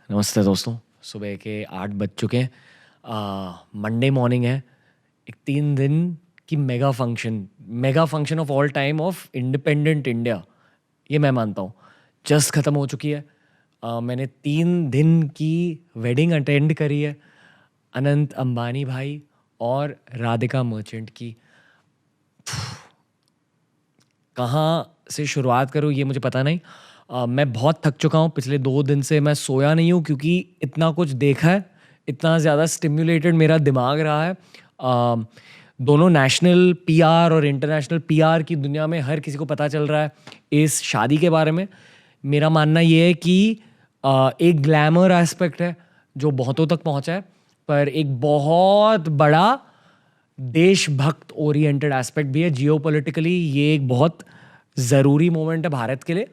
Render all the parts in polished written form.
नमस्ते दोस्तों। सुबह के 8 बज चुके हैं। मंडे मॉर्निंग है। एक 3 दिन की mega function of all time of independent India, ये मैं मानता हूँ, जस्ट ख़त्म हो चुकी है। मैंने 3 दिन की वेडिंग अटेंड करी है, अनंत अंबानी भाई और राधिका मर्चेंट की। कहाँ से शुरुआत करूँ ये मुझे पता नहीं। मैं बहुत थक चुका हूँ, पिछले 2 दिन से मैं सोया नहीं हूँ क्योंकि इतना कुछ देखा है, इतना ज़्यादा स्टिम्युलेटेड मेरा दिमाग रहा है। दोनों नेशनल पीआर और इंटरनेशनल पीआर की दुनिया में हर किसी को पता चल रहा है इस शादी के बारे में। मेरा मानना ये है कि एक ग्लैमर एस्पेक्ट है जो बहुतों तक पहुँचा है, पर एक बहुत बड़ा देशभक्त ओरिएंटेड एस्पेक्ट भी है। जियोपॉलिटिकली ये एक बहुत ज़रूरी मोमेंट है भारत के लिए,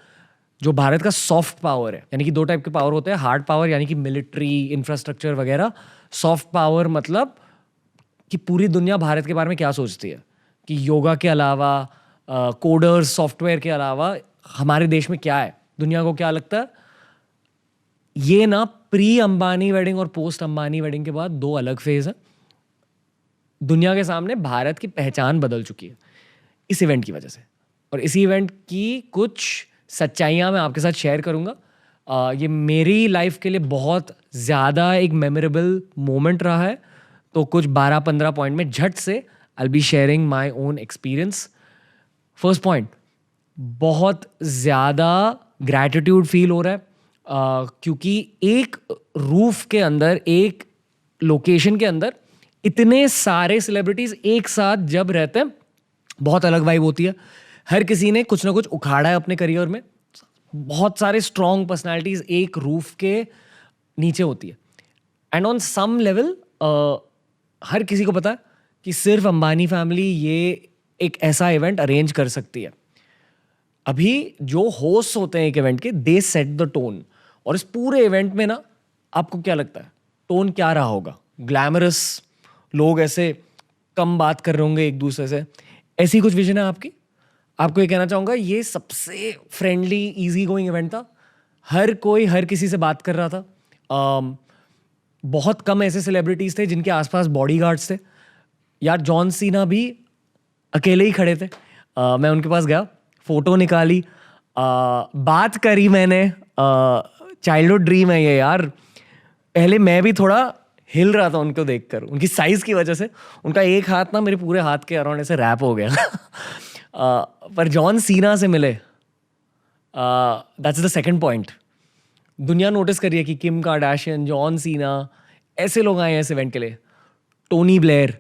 जो भारत का सॉफ्ट पावर है। यानी कि 2 टाइप के पावर होते हैं, हार्ड पावर यानी कि मिलिट्री, इंफ्रास्ट्रक्चर वगैरह। सॉफ्ट पावर मतलब कि पूरी दुनिया भारत के बारे में क्या सोचती है, कि योगा के अलावा, कोडर्स सॉफ्टवेयर के अलावा हमारे देश में क्या है, दुनिया को क्या लगता है। ये ना प्री अंबानी वेडिंग और पोस्ट अंबानी वेडिंग के बाद 2 अलग फेज हैं। दुनिया के सामने भारत की पहचान बदल चुकी है इस इवेंट की वजह से, और इसी इवेंट की कुछ सच्चाइयाँ मैं आपके साथ शेयर करूँगा। ये मेरी लाइफ के लिए बहुत ज़्यादा एक मेमोरेबल मोमेंट रहा है, तो कुछ 12-15 पॉइंट में झट से I be sharing my own experience. First point, बहुत ज़्यादा ग्रैटिट्यूड फील हो रहा है, क्योंकि एक रूफ के अंदर, एक लोकेशन के अंदर इतने सारे सेलिब्रिटीज एक साथ जब रहते हैं, बहुत अलग वाइब होती है। हर किसी ने कुछ ना कुछ उखाड़ा है अपने करियर में। बहुत सारे स्ट्रॉन्ग पर्सनालिटीज एक रूफ के नीचे होती है, एंड ऑन सम लेवल हर किसी को पता है कि सिर्फ अंबानी फैमिली ये एक ऐसा इवेंट अरेंज कर सकती है। अभी जो होस्ट होते हैं एक इवेंट के, दे सेट द टोन। और इस पूरे इवेंट में ना, आपको क्या लगता है टोन क्या रहा होगा? ग्लैमरस, लोग ऐसे कम बात कर रहे होंगे एक दूसरे से, ऐसी कुछ विजन है आपकी? आपको ये कहना चाहूँगा, ये सबसे फ्रेंडली इजी गोइंग इवेंट था। हर कोई हर किसी से बात कर रहा था। बहुत कम ऐसे सेलिब्रिटीज थे जिनके आसपास बॉडीगार्ड्स थे। यार जॉन सीना भी अकेले ही खड़े थे। मैं उनके पास गया, फोटो निकाली, बात करी मैंने। चाइल्डहुड ड्रीम है ये यार। पहले मैं भी थोड़ा हिल रहा था उनको देखकर, उनकी साइज की वजह से। उनका एक हाथ ना मेरे पूरे हाथ के अराउंड ऐसे रैप हो गया। पर जॉन सीना से मिले, दैट्स द सेकंड पॉइंट। दुनिया नोटिस करिए कि किम कार्दाशियन, जॉन सीना, ऐसे लोग आए हैं इस इवेंट के लिए। टोनी ब्लेयर,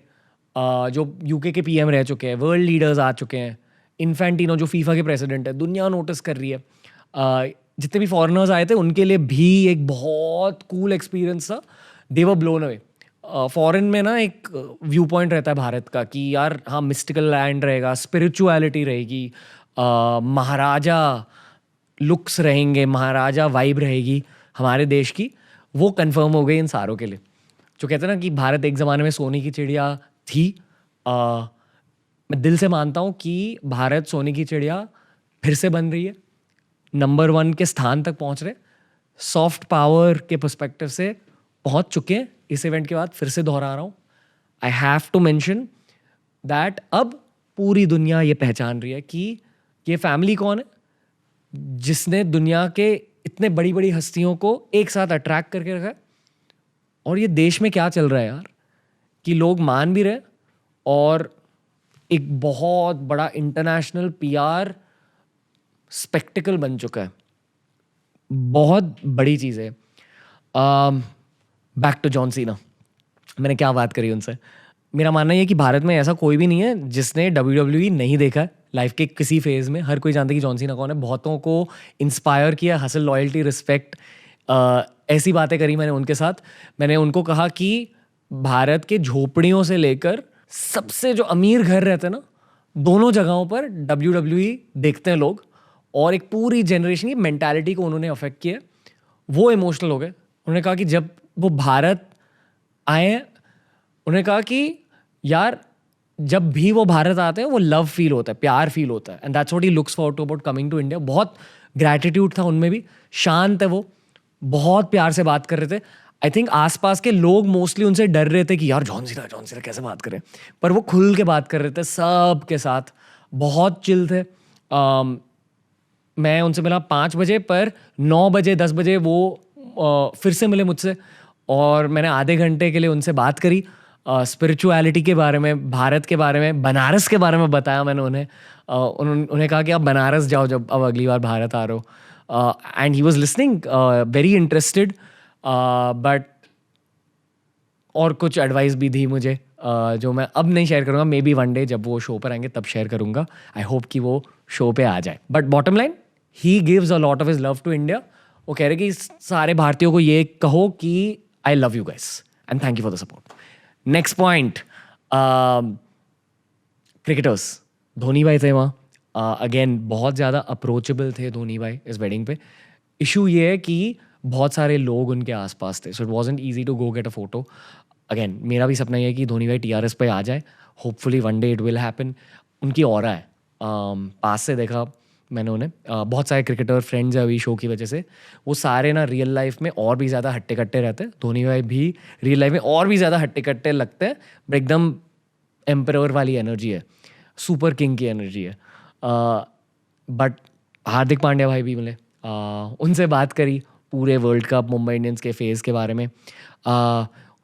जो यूके के पीएम रह चुके हैं, वर्ल्ड लीडर्स आ चुके हैं। इन्फेंटिनो जो फीफा के प्रेसिडेंट है, दुनिया नोटिस कर रही है। जितने भी फॉरेनर्स आए थे उनके लिए भी एक बहुत कूल एक्सपीरियंस था। दे वर ब्लोन अवे। फॉरेन में ना एक व्यू पॉइंट रहता है भारत का कि यार हाँ, मिस्टिकल लैंड रहेगा, स्पिरिचुअलिटी रहेगी, महाराजा लुक्स रहेंगे, महाराजा वाइब रहेगी हमारे देश की। वो कंफर्म हो गई इन सारों के लिए। जो कहते हैं ना कि भारत एक ज़माने में सोने की चिड़िया थी, मैं दिल से मानता हूँ कि भारत सोने की चिड़िया फिर से बन रही है, नंबर 1 के स्थान तक पहुँच रहे। सॉफ्ट पावर के पर्सपेक्टिव से पहुँच चुके हैं। इस इवेंट के बाद फिर से दोहरा रहा हूँ, I have to mention that अब पूरी दुनिया ये पहचान रही है कि ये फैमिली कौन है, जिसने दुनिया के इतने बड़ी बड़ी हस्तियों को एक साथ अट्रैक्ट करके रखा है। और ये देश में क्या चल रहा है यार, कि लोग मान भी रहे और एक बहुत बड़ा इंटरनेशनल पीआर स्पेक्टिकल बन चुका है। बहुत बड़ी चीज़ है। बैक टू जॉन सीना, मैंने क्या बात करी उनसे। मेरा मानना ये है कि भारत में ऐसा कोई भी नहीं है जिसने WWE नहीं देखा है लाइफ के किसी फेज़ में। हर कोई जानता है कि जॉन सीना कौन है। बहुतों को इंस्पायर किया, हसल, लॉयल्टी, रिस्पेक्ट, ऐसी बातें करी मैंने उनके साथ। मैंने उनको कहा कि भारत के झोपड़ियों से लेकर सबसे जो अमीर घर रहते हैं ना, दोनों जगहों पर WWE देखते हैं लोग, और एक पूरी जनरेशन की मेंटालिटी को उन्होंने अफेक्ट किया। वो इमोशनल हो गए। उन्होंने कहा कि जब वो भारत आए हैं, उन्होंने कहा कि यार जब भी वो भारत आते हैं वो लव फील होता है, प्यार फील होता है, and that's what he looks forward to about coming to India. बहुत ग्रैटिट्यूड था उनमें भी। शांत है वो, बहुत प्यार से बात कर रहे थे। आई थिंक आसपास के लोग मोस्टली उनसे डर रहे थे कि यार जॉन सीना कैसे बात करें, पर वो खुल के बात कर रहे थे सब के साथ, बहुत चिल थे। मैं उनसे मिला 5 बजे, पर 9 बजे 10 बजे वो फिर से मिले मुझसे और मैंने आधे घंटे के लिए उनसे बात करी, स्पिरिचुअलिटी के बारे में, भारत के बारे में, बनारस के बारे में बताया मैंने उन्हें। उन्हें कहा कि आप बनारस जाओ जब अब अगली बार भारत आ रहे हो, and he was listening very interested. But और कुछ एडवाइस भी दी मुझे, जो मैं अब नहीं शेयर करूँगा, मे बी वन डे जब वो शो पर आएंगे तब शेयर करूँगा। आई होप कि वो शो पे आ जाए। But bottom line, he gives a lot of his love to India. वो कह रहे कि सारे भारतीयों को ये कहो कि I love you guys and thank you for the support. Next point, cricketers. Dhoni भाई थे वहाँ, अगेन बहुत ज़्यादा अप्रोचेबल थे धोनी भाई इस वेडिंग पे। इशू ये है कि बहुत सारे लोग उनके आसपास थे, so it wasn't easy to go get a photo. Again मेरा भी सपना ये है कि धोनी भाई टीआरएस पे आ जाए, hopefully one day it will happen. उनकी ऑरा है, पास से देखा मैंने उन्हें। बहुत सारे क्रिकेटर फ्रेंड्स हैं अभी शो की वजह से, वो सारे ना रियल लाइफ में और भी ज़्यादा हट्टे कट्टे रहते हैं। धोनी भाई भी रियल लाइफ में और भी ज़्यादा हट्टे कट्टे लगते हैं, बट एकदम एम्परर वाली एनर्जी है, सुपर किंग की एनर्जी है। बट हार्दिक पांड्या भाई भी मिले, उनसे बात करी पूरे वर्ल्ड कप मुंबई इंडियंस के फेज़ के बारे में।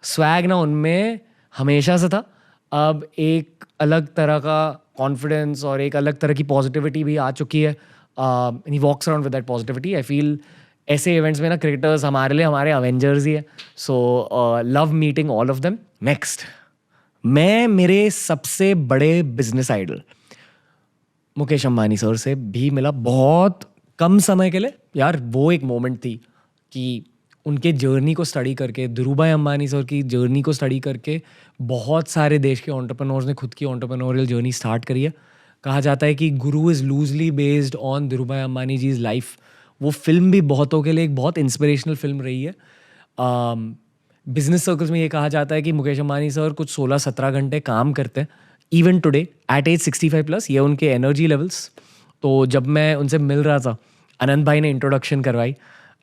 स्वैग ना उनमें हमेशा से था, अब एक अलग तरह का कॉन्फिडेंस और एक अलग तरह की पॉजिटिविटी भी आ चुकी है। He walks around with that positivity. I feel ऐसे इवेंट्स में ना क्रिकेटर्स हमारे लिए हमारे अवेंजर्स ही है। So love meeting all of them. Next, मैं मेरे सबसे बड़े business idol Mukesh Ambani sir से भी मिला बहुत कम समय के लिए। यार वो एक मोमेंट थी कि उनके जर्नी को स्टडी करके, धीरूभाई अंबानी सर की जर्नी को स्टडी करके बहुत सारे देश के एंटरप्रेन्योर्स ने खुद की एंटरप्रेन्योरियल जर्नी स्टार्ट करी है। कहा जाता है कि Guru is loosely based on Dhirubhai Ambani ji is life. वो फिल्म भी बहुतों के लिए एक बहुत इंस्पिरेशनल फिल्म रही है। बिजनेस सर्कल्स में ये कहा जाता है कि मुकेश अंबानी सर कुछ 16-17 घंटे काम करते हैं इवन टुडे एट एज 65+। ये उनके एनर्जी लेवल्स। तो जब मैं उनसे मिल रहा था, अनंत भाई ने इंट्रोडक्शन करवाई।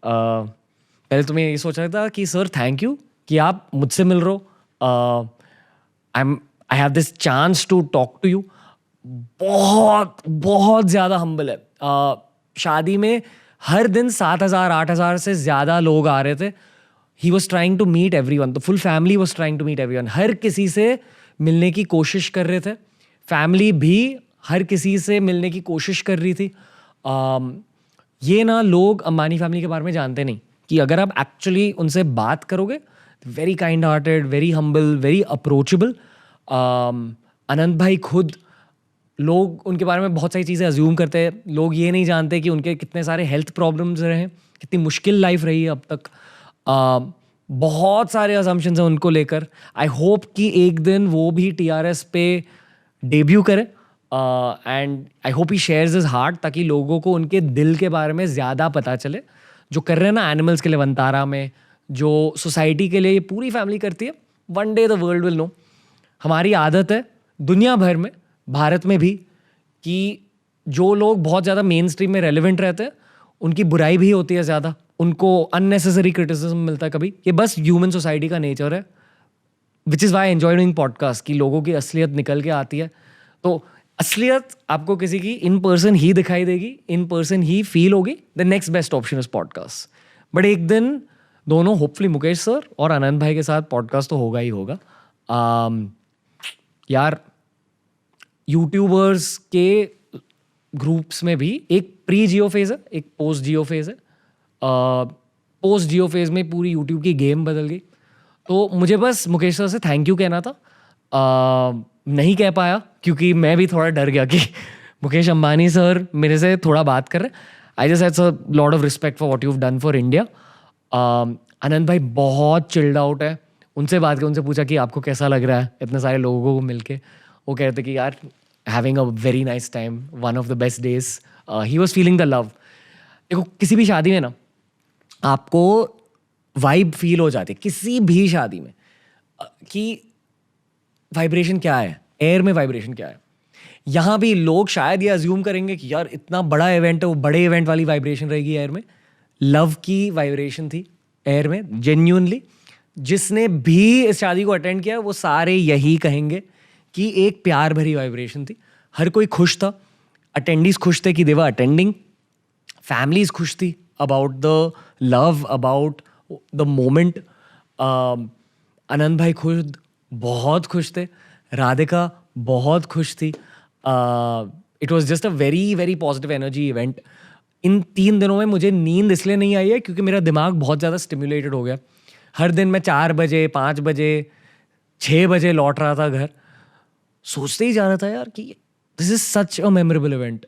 पहले तो मैं ये सोच रहा था कि सर थैंक यू कि आप मुझसे मिल रहे हो, I have this chance to talk to you. बहुत बहुत ज़्यादा हम्बल है। शादी में हर दिन 7,000-8,000 से ज़्यादा लोग आ रहे थे। He was trying to meet everyone, तो full family was trying to meet everyone. हर किसी से मिलने की कोशिश कर रहे थे, फैमिली भी हर किसी से मिलने की कोशिश कर रही थी। ये ना लोग अंबानी फैमिली के बारे में जानते नहीं कि अगर आप एक्चुअली उनसे बात करोगे, very kind hearted, very humble, very approachable. Anant भाई खुद, लोग उनके बारे में बहुत सारी चीज़ें अज्यूम करते हैं। लोग ये नहीं जानते कि उनके कितने सारे हेल्थ प्रॉब्लम्स रहे हैं, कितनी मुश्किल लाइफ रही है अब तक। बहुत सारे असम्पशंस हैं उनको लेकर। आई होप कि एक दिन वो भी टीआरएस पे डेब्यू करे, and I hope he shares his heart, ताकि लोगों को उनके दिल के बारे में ज़्यादा पता चले। जो कर रहे हैं ना एनिमल्स के लिए वंतारा में, जो सोसाइटी के लिए ये पूरी फैमिली करती है, one day the world will know. हमारी आदत है दुनिया भर में, भारत में भी, कि जो लोग बहुत ज़्यादा मेन स्ट्रीम में रेलिवेंट रहते हैं उनकी बुराई भी होती है ज़्यादा, उनको अननेसेसरी क्रिटिसिज्म मिलता है कभी। ये बस ह्यूमन सोसाइटी का नेचर है, which is why enjoy doing podcast, कि लोगों की असलियत निकल के आती है। तो असलियत आपको किसी की इन पर्सन ही दिखाई देगी, इन पर्सन ही फील होगी। The next best option is podcast. But एक दिन दोनों, होपफुली मुकेश सर और आनंद भाई के साथ पॉडकास्ट तो होगा ही होगा। यार यूट्यूबर्स के ग्रुप्स में भी एक प्री जियो फेज है, एक पोस्ट जियो फेज है। पोस्ट जियो फेज में पूरी यूट्यूब की गेम बदल गई। तो मुझे बस मुकेश सर से थैंक यू कहना था। नहीं कह पाया क्योंकि मैं भी थोड़ा डर गया कि मुकेश अंबानी सर मेरे से थोड़ा बात कर रहे हैं। I just had a lot of respect for what you have done for India. Anand भाई बहुत चिल्ड आउट है। उनसे बात कर, उनसे पूछा कि आपको कैसा लग रहा है इतने सारे लोगों को मिलके। वो कहते कि यार having a very nice time, one of the best days. He was feeling the love. देखो किसी भी शादी में ना आपको वाइब फील हो जाती है, किसी भी शादी में, कि वाइब्रेशन क्या है, एयर में वाइब्रेशन क्या है। यहाँ भी लोग शायद ये अज्यूम करेंगे कि यार इतना बड़ा इवेंट है, वो बड़े इवेंट वाली वाइब्रेशन रहेगी एयर में, लव की वाइब्रेशन थी एयर में, जेन्युइनली। जिसने भी इस शादी को अटेंड किया वो सारे यही कहेंगे कि एक प्यार भरी वाइब्रेशन थी। हर कोई खुश था, अटेंडीज खुश थे कि दे वर अटेंडिंग, फैमिलीज खुश थी about the love, about the moment. Anand भाई खुद बहुत खुश थे, राधिका बहुत खुश थी। It was just a very very positive energy event. इन 3 दिनों में मुझे नींद इसलिए नहीं आई है क्योंकि मेरा दिमाग बहुत ज़्यादा स्टिमुलेटेड हो गया। हर दिन मैं 4 बजे, 5 बजे, 6 बजे लौट रहा था घर, सोचते ही जा रहा था यार कि this is such a memorable event.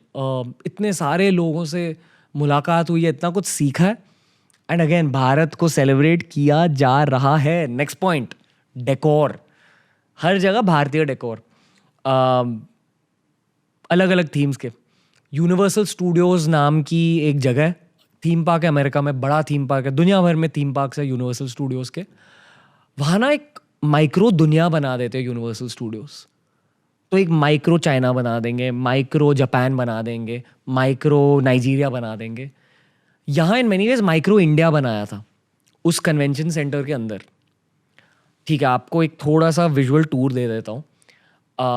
इतने सारे लोगों से मुलाकात हुई है, इतना कुछ सीखा है। एंड अगेन भारत को सेलिब्रेट किया जा रहा है। Next point, decor. हर जगह भारतीय डेकोर, अलग अलग थीम्स के। यूनिवर्सल स्टूडियोज नाम की एक जगह है, थीम पार्क है अमेरिका में, बड़ा थीम पार्क है, दुनिया भर में थीम पार्क्स है यूनिवर्सल स्टूडियोज के। वहाँ ना एक माइक्रो दुनिया बना देते हैं यूनिवर्सल स्टूडियोज। तो एक माइक्रो चाइना बना देंगे, माइक्रो जापान बना देंगे, माइक्रो नाइजीरिया बना देंगे। यहाँ in many ways micro India बनाया था उस कन्वेंशन सेंटर के अंदर। ठीक है, आपको एक थोड़ा सा विजुअल टूर दे देता हूँ।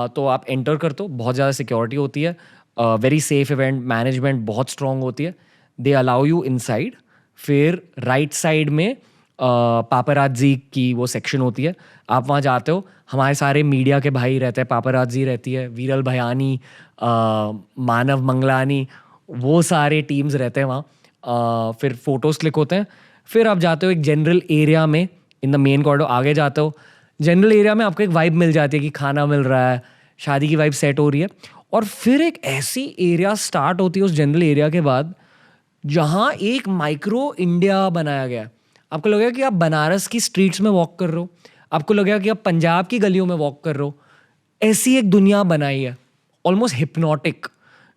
तो आप एंटर करते हो, बहुत ज़्यादा सिक्योरिटी होती है, वेरी सेफ इवेंट, मैनेजमेंट बहुत स्ट्रॉन्ग होती है। They allow you inside. फिर राइट साइड में पापराजी की वो सेक्शन होती है, आप वहाँ जाते हो। हमारे सारे मीडिया के भाई रहते हैं, पापराजी रहती है, वीरल भयानी, मानव मंगलानी, वो सारे टीम्स रहते हैं वहाँ। फिर फोटोज़ क्लिक होते हैं। फिर आप जाते हो एक जनरल एरिया में, इन द मेन कॉरिडोर आगे जाते हो। जनरल एरिया में आपको एक वाइब मिल जाती है कि खाना मिल रहा है, शादी की वाइब सेट हो रही है। और फिर एक ऐसी एरिया स्टार्ट होती है उस जनरल एरिया के बाद जहाँ एक माइक्रो इंडिया बनाया गया है। आपको लगेगा कि आप बनारस की स्ट्रीट्स में वॉक कर रहे हो, आपको लगेगा कि आप पंजाब की गलियों में वॉक कर रहे हो। ऐसी एक दुनिया बनाई है, ऑलमोस्ट हिप्नोटिक।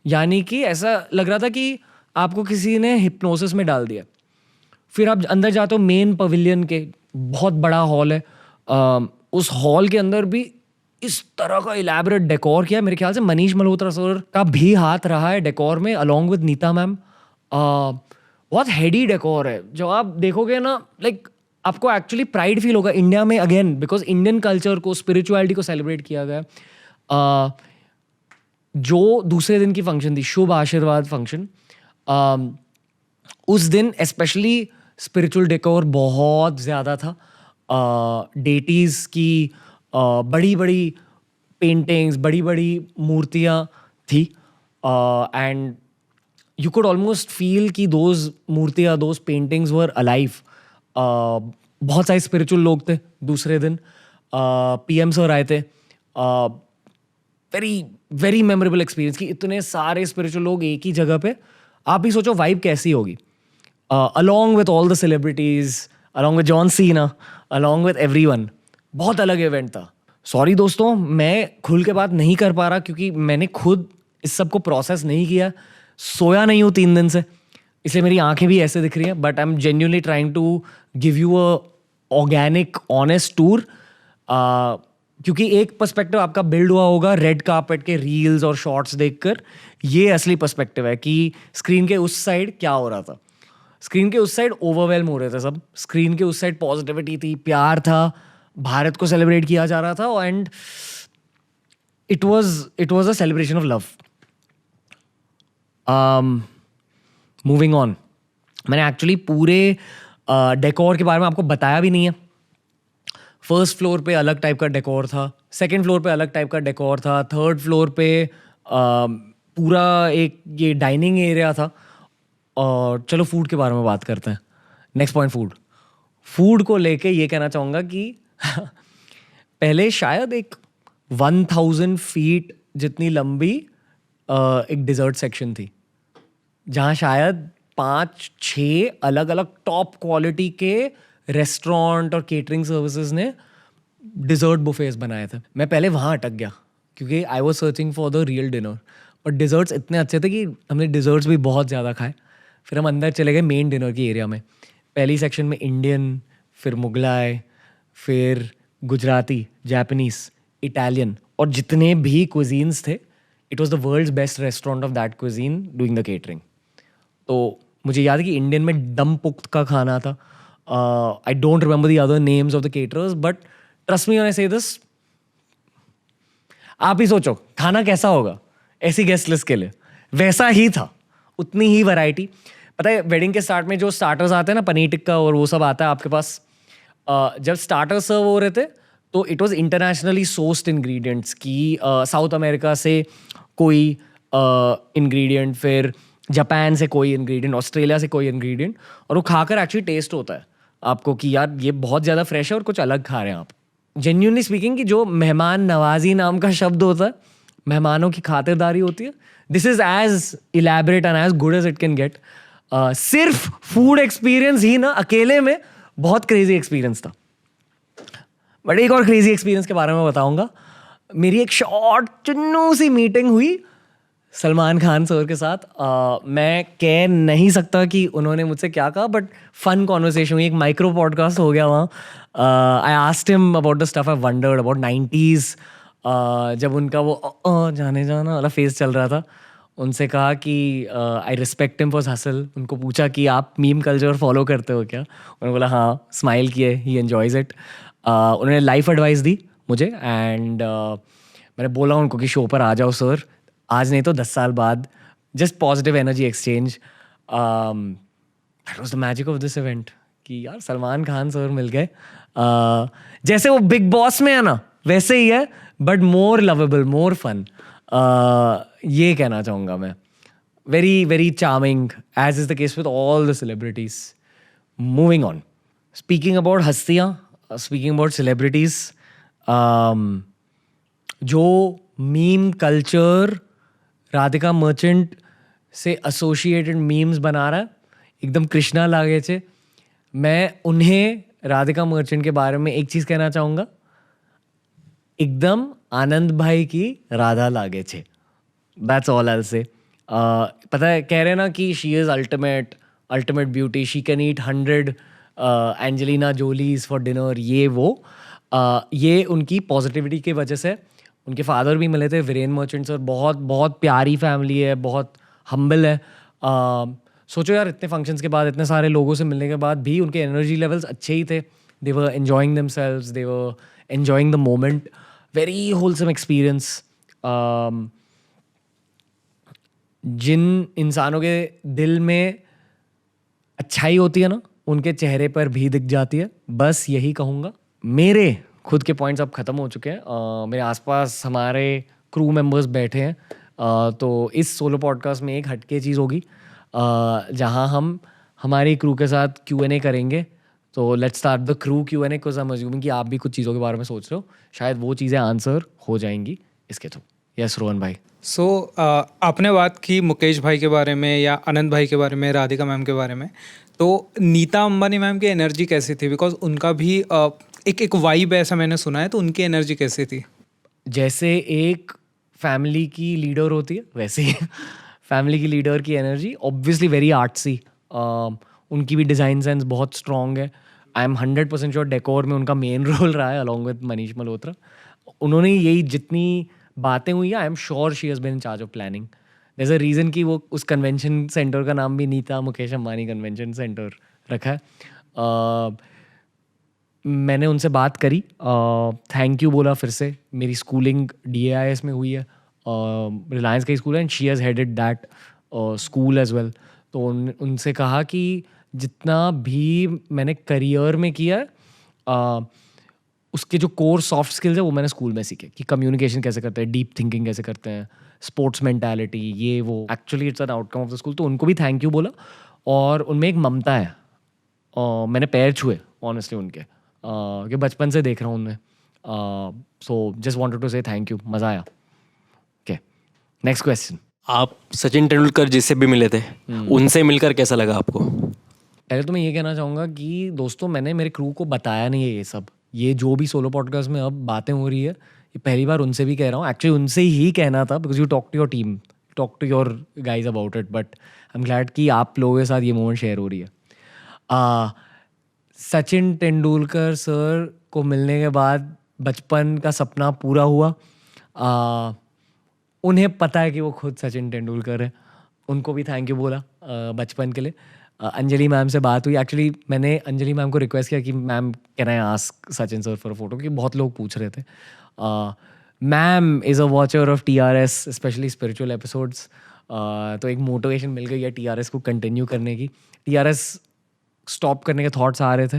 यानी कि ऐसा लग रहा था कि आपको किसी ने हिप्नोसिस में डाल दिया। फिर आप अंदर जाते हो मेन पवेलियन के, बहुत बड़ा हॉल है। उस हॉल के अंदर भी इस तरह का इलेबोरेट डेकोर किया है। मेरे ख्याल से मनीष मल्होत्रा सर का भी हाथ रहा है डेकोर में, अलॉन्ग विद नीता मैम। बहुत हेडी डेकोर है, जो आप देखोगे ना, लाइक आपको एक्चुअली प्राइड फील होगा इंडिया में, अगेन बिकॉज इंडियन कल्चर को, स्पिरिचुअलिटी को सेलिब्रेट किया गया। जो दूसरे दिन की फंक्शन थी, शुभ आशीर्वाद फंक्शन, उस दिन स्पेशली स्पिरिचुअल डेकोर बहुत ज़्यादा था। डेटीज़ की बड़ी बड़ी पेंटिंग्स, बड़ी बड़ी मूर्तियाँ थी। And you could almost feel कि those मूर्तियाँ, those paintings were alive। बहुत सारे स्पिरिचुअल लोग थे दूसरे दिन। PM सर आए थे। वेरी वेरी मेमोरेबल एक्सपीरियंस कि इतने सारे स्पिरिचुअल लोग एक ही जगह पे। आप भी सोचो वाइब कैसी होगी, along with all the celebrities, along with John Cena, along with everyone. बहुत अलग इवेंट था। सॉरी दोस्तों, मैं खुल के बात नहीं कर पा रहा क्योंकि मैंने खुद इस सब को प्रोसेस नहीं किया, सोया नहीं हूँ 3 दिन से, इसलिए मेरी आंखें भी ऐसे दिख रही हैं। But I am genuinely trying to give you a organic honest tour, क्योंकि एक पर्सपेक्टिव आपका बिल्ड हुआ होगा रेड कार्पेट के रील्स और शॉर्ट्स देखकर। ये असली पर्सपेक्टिव है कि स्क्रीन के उस साइड क्या हो रहा था। स्क्रीन के उस साइड ओवरवेलम हो रहे थे सब, स्क्रीन के उस साइड पॉजिटिविटी थी, प्यार था, भारत को सेलिब्रेट किया जा रहा था। And it was a celebration of love. Moving on, मैंने एक्चुअली पूरे डेकोर के बारे में आपको बताया भी नहीं है। फर्स्ट फ्लोर पे अलग टाइप का डेकोर था, सेकंड फ्लोर पे अलग टाइप का डेकोर था, थर्ड फ्लोर पे पूरा एक ये डाइनिंग एरिया था। और चलो फूड के बारे में बात करते हैं। नेक्स्ट पॉइंट, फूड को लेके ये कहना चाहूँगा कि पहले शायद एक 1000 फीट जितनी लंबी एक डिज़र्ट सेक्शन थी, जहाँ शायद 5-6 अलग अलग टॉप क्वालिटी के रेस्टोरेंट और केटरिंग सर्विसेज ने डिज़र्ट बुफेस बनाए थे। मैं पहले वहाँ अटक गया क्योंकि I was searching for the real dinner, और डिज़र्ट्स इतने अच्छे थे कि हमने डिज़र्ट्स भी बहुत ज़्यादा खाए। फिर हम अंदर चले गए मेन डिनर की एरिया में। पहली सेक्शन में इंडियन, फिर मुगलाई, फिर गुजराती, जापानीज़, इटालियन और जितने भी क्विजीन्स थे। It was the world's best restaurant of that cuisine doing the catering. तो मुझे याद है कि इंडियन में दम पुख्त का खाना था. I don't remember the other names of the caterers, but trust me when I से दिस, आप ही सोचो खाना कैसा होगा ऐसी गेस्ट लिस्ट के लिए. वैसा ही था, उतनी ही वैरायटी. पता है वेडिंग के स्टार्ट में जो स्टार्टर्स आते हैं ना, पनीर टिक्का और वो सब आता है आपके पास, जब स्टार्टर्स सर्व हो रहे थे तो it was internationally sourced ingredients की, साउथ अमेरिका से कोई इंग्रेडिएंट, फिर जापान से कोई इंग्रेडिएंट, ऑस्ट्रेलिया से कोई इंग्रेडिएंट, और वो खाकर एक्चुअली टेस्ट होता है आपको कि यार ये बहुत ज़्यादा फ्रेश है और कुछ अलग खा रहे हैं आप. जेन्युइनली स्पीकिंग कि जो मेहमान नवाजी नाम का शब्द होता है, मेहमानों की खातिरदारी होती है, this is as elaborate and as good as it can get. सिर्फ फूड एक्सपीरियंस ही ना अकेले में बहुत क्रेजी एक्सपीरियंस था. बट एक और क्रेजी एक्सपीरियंस के बारे में बताऊंगा. मेरी एक शॉर्ट चुन्नू सी मीटिंग हुई सलमान खान सर के साथ. मैं कह नहीं सकता कि उन्होंने मुझसे क्या कहा, बट फन कॉन्वर्सेशन हुई. एक माइक्रो पॉडकास्ट हो गया वहाँ. I asked him about the stuff I wandered about 90s, जब उनका वो जाने जाना वाला फेस चल रहा था. उनसे कहा कि I respect him for hustle. उनको पूछा कि आप मीम कल्चर फॉलो करते हो क्या? उन्होंने बोला हाँ. स्माइल किए, ही एन्जॉयज़ इट. उन्होंने लाइफ एडवाइस दी मुझे, एंड मैंने बोला उनको कि शो पर आ जाओ सर, आज नहीं तो 10 साल बाद. Just positive energy exchange. That was the magic of this event कि यार सलमान खान सर मिल गए. जैसे वो बिग बॉस में है ना वैसे ही है, but more lovable, more fun. ये कहना चाहूँगा मैं. Very very charming, as is the case with all the celebrities. Moving on, speaking about हस्तियाँ, स्पीकिंग अबाउट सेलिब्रिटीज, जो मीम कल्चर राधिका मर्चेंट से एसोसिएटेड मीम्स बना रहा है, एकदम कृष्णा लागे छे. मैं उन्हें राधिका मर्चेंट के बारे में एक चीज़ कहना चाहूँगा, एकदम आनंद भाई की राधा लागे छे. That's all I will say. पता है कह रहे ना कि she is ultimate beauty, she can eat 100 Angelina Jolies for dinner, ये वो. ये उनकी पॉजिटिविटी की वजह से. उनके फादर भी मिले थे वीरेन मर्चेंट सर. बहुत बहुत प्यारी फैमिली है, बहुत हम्बल है. सोचो यार इतने फंक्शंस के बाद, इतने सारे लोगों से मिलने के बाद भी उनके एनर्जी लेवल्स अच्छे ही थे. They were enjoying themselves, they were enjoying the moment. Very wholesome experience. जिन इंसानों के दिल में अच्छाई होती है ना, उनके चेहरे पर भी दिख जाती है. बस यही कहूँगा. मेरे खुद के पॉइंट्स अब ख़त्म हो चुके हैं. मेरे आसपास हमारे क्रू मेंबर्स बैठे हैं. तो इस सोलो पॉडकास्ट में एक हटके चीज़ होगी, जहाँ हम हमारी क्रू के साथ Q&A करेंगे. तो let's start the crew Q&A, because I am assuming कि आप भी कुछ चीज़ों के बारे में सोच रहे हो. शायद वो चीज़ें आंसर हो जाएंगी इसके थ्रू. यस रोहन भाई. सो आपने बात की मुकेश भाई के बारे में या आनंद भाई के बारे में, राधिका मैम के बारे में. तो नीता अंबानी मैम की एनर्जी कैसी थी? बिकॉज उनका भी एक वाइब है ऐसा मैंने सुना है. तो उनकी एनर्जी कैसी थी? जैसे एक फैमिली की लीडर होती है वैसे ही फैमिली की लीडर की एनर्जी. Obviously very artsy. उनकी भी डिज़ाइन सेंस बहुत स्ट्रॉन्ग है. आई एम 100% श्योर डेकोर में उनका मेन रोल रहा है अलॉन्ग विद मनीष मल्होत्रा. उन्होंने यही जितनी बातें हुई है, I am sure she has been in charge of planning. There is a reason कि वो उस कन्वेंशन सेंटर का नाम भी नीता मुकेश अंबानी कन्वेंशन सेंटर रखा है. मैंने उनसे बात करी, थैंक यू बोला फिर से. मेरी स्कूलिंग DAIS में हुई है, रिलायंस का स्कूल है, and she has headed that school as well. तो उनसे कहा कि जितना भी मैंने करियर में किया है, उसके जो कोर सॉफ्ट स्किल्स है वो मैंने स्कूल में सीखे. कि कम्युनिकेशन कैसे करते हैं, डीप थिंकिंग कैसे करते हैं, स्पोर्ट्स मेंटालिटी, ये वो. Actually it's an outcome of the school. तो उनको भी थैंक यू बोला. और उनमें एक ममता है. मैंने पैर छुए ऑनेस्टली उनके, कि बचपन से देख रहा हूँ उन्हें. सो जस्ट वांटेड टू से थैंक यू. मज़ा आया. Okay, next question. आप सचिन तेंदुलकर जिससे भी मिले थे, उनसे मिलकर कैसा लगा आपको? पहले तो मैं ये कहना चाहूँगा कि दोस्तों मैंने मेरे क्रू को बताया नहीं है ये सब. ये जो भी सोलो पॉडकास्ट में अब बातें हो रही है, ये पहली बार उनसे भी कह रहा हूँ. एक्चुअली उनसे ही कहना था, because you talk to your team, talk to your guys about it. But I am glad कि आप लोगों के साथ ये मोमेंट शेयर हो रही है. सचिन तेंदुलकर सर को मिलने के बाद बचपन का सपना पूरा हुआ. उन्हें पता है कि वो खुद सचिन तेंदुलकर है. उनको भी थैंक यू बोला बचपन के लिए. अंजलि मैम से बात हुई। एक्चुअली मैंने अंजलि मैम को रिक्वेस्ट किया कि ma'am can I ask Sachin sir for a photo, क्योंकि बहुत लोग पूछ रहे थे। Ma'am is a watcher of TRS, specially spiritual episodes. तो एक मोटिवेशन मिल गई है TRS को कंटिन्यू करने की। TRS स्टॉप करने के थॉट्स आ रहे थे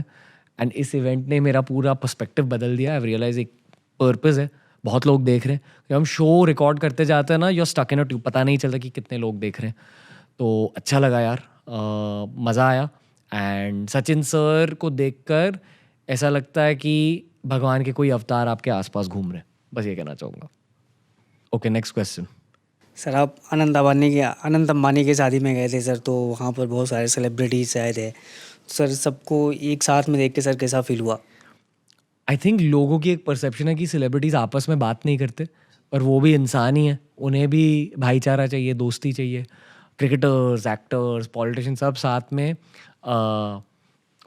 एंड इस इवेंट ने मेरा पूरा पर्सपेक्टिव बदल दिया। आई रियलाइज एक पर्पस है, बहुत लोग देख रहे हैं। जब हम शो रिकॉर्ड करते जाते हैं ना, you stuck in a tube, पता नहीं चलता कि कितने लोग देख रहे हैं। तो अच्छा लगा यार, मज़ा आया। एंड सचिन सर को देखकर ऐसा लगता है कि भगवान के कोई अवतार आपके आसपास घूम रहे हैं, बस ये कहना चाहूँगा। Okay, next question. सर आप अनंत अंबानी के शादी में गए थे सर, तो वहाँ पर बहुत सारे सेलिब्रिटीज आए थे सर, सबको एक साथ में देख के सर कैसा फील हुआ? आई थिंक लोगों की एक परसेप्शन है कि सेलिब्रिटीज़ आपस में बात नहीं करते, पर वो भी इंसान ही है, उन्हें भी भाईचारा चाहिए, दोस्ती चाहिए। क्रिकेटर्स, एक्टर्स, पॉलिटिशियन सब साथ में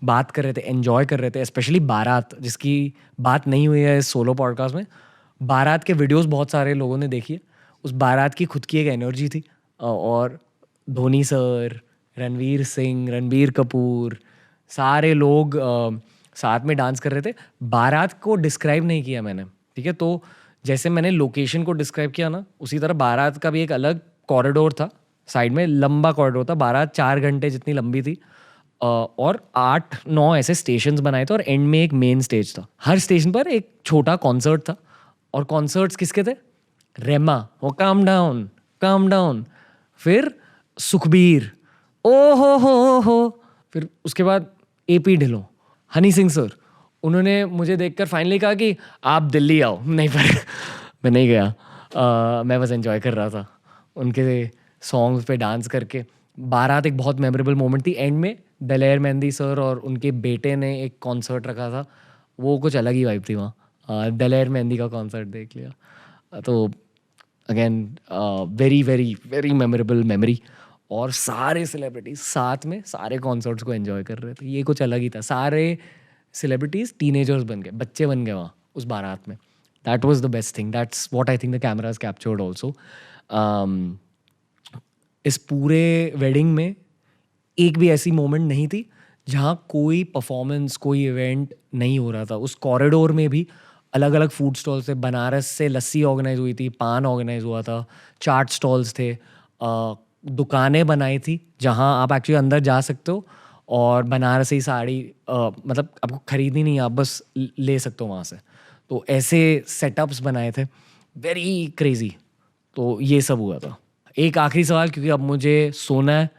बात कर रहे थे, एंजॉय कर रहे थे। स्पेशली बारात, जिसकी बात नहीं हुई है इस सोलो पॉडकास्ट में, बारात के वीडियोस बहुत सारे लोगों ने देखी है। उस बारात की खुद की एक एनर्जी थी। और धोनी सर, रणवीर सिंह, रणबीर कपूर, सारे लोग साथ में डांस कर रहे थे। बारात को डिस्क्राइब नहीं किया मैंने, ठीक है? तो जैसे मैंने लोकेशन को डिस्क्राइब किया ना, उसी तरह बारात का भी एक अलग कॉरिडोर था, साइड में लंबा कॉरिडोर था। बारात 4 घंटे जितनी लंबी थी और 8-9 ऐसे स्टेशंस बनाए थे और एंड में एक मेन स्टेज था। हर स्टेशन पर एक छोटा कॉन्सर्ट था। और कॉन्सर्ट्स किसके थे? रेमा, वो काम डाउन, फिर सुखबीर, ओ हो, फिर उसके बाद AP ढिल्लों, हनी सिंह सर। उन्होंने मुझे देखकर फाइनली कहा कि आप दिल्ली आओ। नहीं, पर मैं नहीं गया। मैं बस एंजॉय कर रहा था उनके सॉन्ग्स पे डांस करके। बारात एक बहुत मेमोरेबल मोमेंट थी। एंड में दलेर मेहंदी सर और उनके बेटे ने एक कॉन्सर्ट रखा था, वो कुछ अलग ही वाइब थी वहाँ। दलेर मेहंदी का कॉन्सर्ट देख लिया। तो again very very very memorable memory. और सारे सेलिब्रिटीज साथ में सारे कॉन्सर्ट्स को एंजॉय कर रहे थे, ये कुछ अलग ही था। सारे सेलिब्रिटीज टीनेजर्स बन गए, बच्चे बन गए वहाँ उस बारात में। That was the best thing, that's what I think the cameras captured also. इस पूरे वेडिंग में एक भी ऐसी मोमेंट नहीं थी जहाँ कोई परफॉर्मेंस, कोई इवेंट नहीं हो रहा था। उस कॉरिडोर में भी अलग अलग फूड स्टॉल्स थे। बनारस से लस्सी ऑर्गेनाइज हुई थी, पान ऑर्गेनाइज हुआ था, चाट स्टॉल्स थे, दुकानें बनाई थी जहाँ आप एक्चुअली अंदर जा सकते हो और बनारसी साड़ी मतलब आपको खरीदनी नहीं, आप बस ले सकते हो वहाँ से। तो ऐसे सेटअप्स बनाए थे, वेरी क्रेजी। तो ये सब हुआ था। एक आखिरी सवाल, क्योंकि अब मुझे सोना है,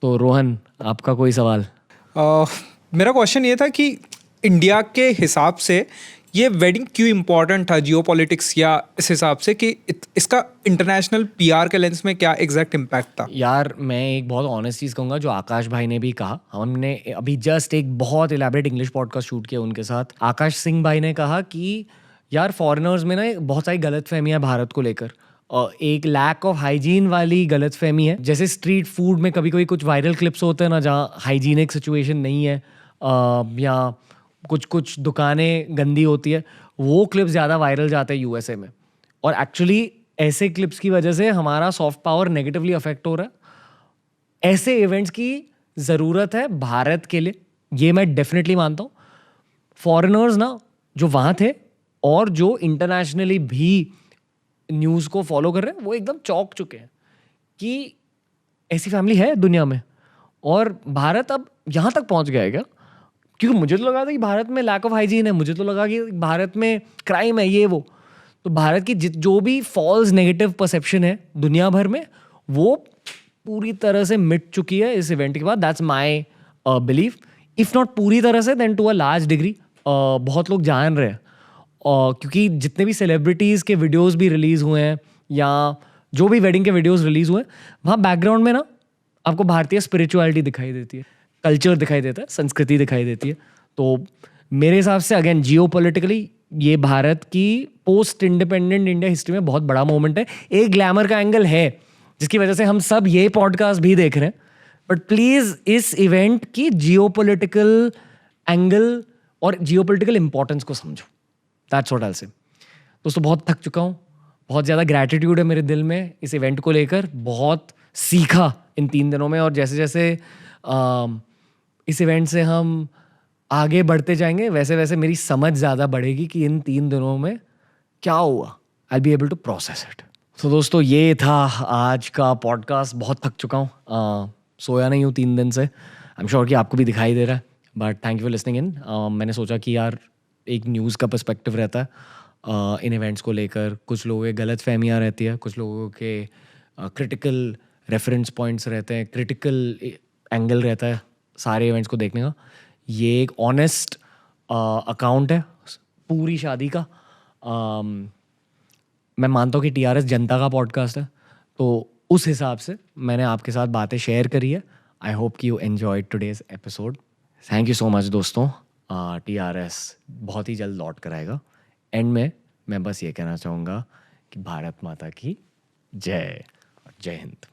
तो रोहन आपका कोई सवाल? मेरा क्वेश्चन ये था कि इंडिया के हिसाब से ये वेडिंग क्यों इम्पोर्टेंट था, जियोपॉलिटिक्स या इस हिसाब से कि इसका इंटरनेशनल PR के लेंस में क्या एग्जैक्ट इम्पैक्ट था? यार मैं एक बहुत ऑनेस्ट चीज़ कहूँगा, जो आकाश भाई ने भी कहा। हमने अभी जस्ट एक बहुत इलेबरेट इंग्लिश पॉडकास्ट शूट किया उनके साथ। आकाश सिंह भाई ने कहा कि यार फॉरेनर्स में ना बहुत सारी गलतफहमियां भारत को लेकर। एक लैक ऑफ हाइजीन वाली गलतफहमी है। जैसे स्ट्रीट फूड में कभी कभी कुछ वायरल क्लिप्स होते हैं ना, जहाँ हाइजीनिक सिचुएशन नहीं है या कुछ दुकानें गंदी होती है, वो क्लिप्स ज़्यादा वायरल जाते हैं USA में। और एक्चुअली ऐसे क्लिप्स की वजह से हमारा सॉफ्ट पावर नेगेटिवली अफेक्ट हो रहा है। ऐसे इवेंट्स की ज़रूरत है भारत के लिए, ये मैं डेफिनेटली मानता हूँ। फॉरेनर्स ना जो वहाँ थे और जो इंटरनेशनली भी न्यूज़ को फॉलो कर रहे हैं, वो एकदम चौंक चुके हैं कि ऐसी फैमिली है दुनिया में। और भारत अब यहाँ तक पहुँच गया है क्या? क्योंकि मुझे तो लगा था कि भारत में लैक ऑफ हाइजीन है, मुझे तो लगा कि भारत में क्राइम है, ये वो। तो भारत की जो भी फॉल्स नेगेटिव परसेप्शन है दुनिया भर में, वो पूरी तरह से मिट चुकी है इस इवेंट के बाद। That's my belief. If not पूरी तरह से, then to a large degree बहुत लोग जान रहे हैं। क्योंकि जितने भी सेलिब्रिटीज़ के वीडियोस भी रिलीज़ हुए हैं या जो भी वेडिंग के वीडियोस रिलीज़ हुए हैं, वहाँ बैकग्राउंड में ना आपको भारतीय स्पिरिचुअलिटी दिखाई देती है, कल्चर दिखाई देता है, संस्कृति दिखाई देती है। तो मेरे हिसाब से अगेन जियोपॉलिटिकली ये भारत की पोस्ट इंडिपेंडेंट इंडिया हिस्ट्री में बहुत बड़ा मोमेंट है। एक ग्लैमर का एंगल है जिसकी वजह से हम सब ये पॉडकास्ट भी देख रहे हैं, बट प्लीज़ इस इवेंट की जियोपॉलिटिकल एंगल और जियोपॉलिटिकल इंपॉर्टेंस को समझो। दैट्स व्हाट आई से। दोस्तों बहुत थक चुका हूँ, बहुत ज़्यादा ग्रैटिट्यूड है मेरे दिल में इस इवेंट को लेकर। बहुत सीखा इन 3 दिनों में, और जैसे जैसे इस इवेंट से हम आगे बढ़ते जाएंगे, वैसे वैसे मेरी समझ ज़्यादा बढ़ेगी कि इन 3 दिनों में क्या हुआ। I be able to process it. तो दोस्तों ये था आज का पॉडकास्ट। बहुत थक चुका हूँ, सोया नहीं हूँ 3 दिन से। आई एम श्योर कि आपको भी दिखाई दे रहा है, but thank you for listening in. मैंने सोचा कि यार एक न्यूज़ का पर्सपेक्टिव रहता है इन इवेंट्स को लेकर। कुछ लोगों के गलत फहमियाँ रहती है, कुछ लोगों के क्रिटिकल रेफरेंस पॉइंट्स रहते हैं, क्रिटिकल एंगल रहता है सारे इवेंट्स को देखने का। ये एक ऑनेस्ट अकाउंट है पूरी शादी का। मैं मानता हूँ कि TRS जनता का पॉडकास्ट है, तो उस हिसाब से मैंने आपके साथ बातें शेयर करी है। आई होप कि you enjoyed today's episode. Thank you so much दोस्तों। TRS बहुत ही जल्द लौट कर आएगा। एंड में मैं बस ये कहना चाहूँगा कि भारत माता की जय और जय हिंद।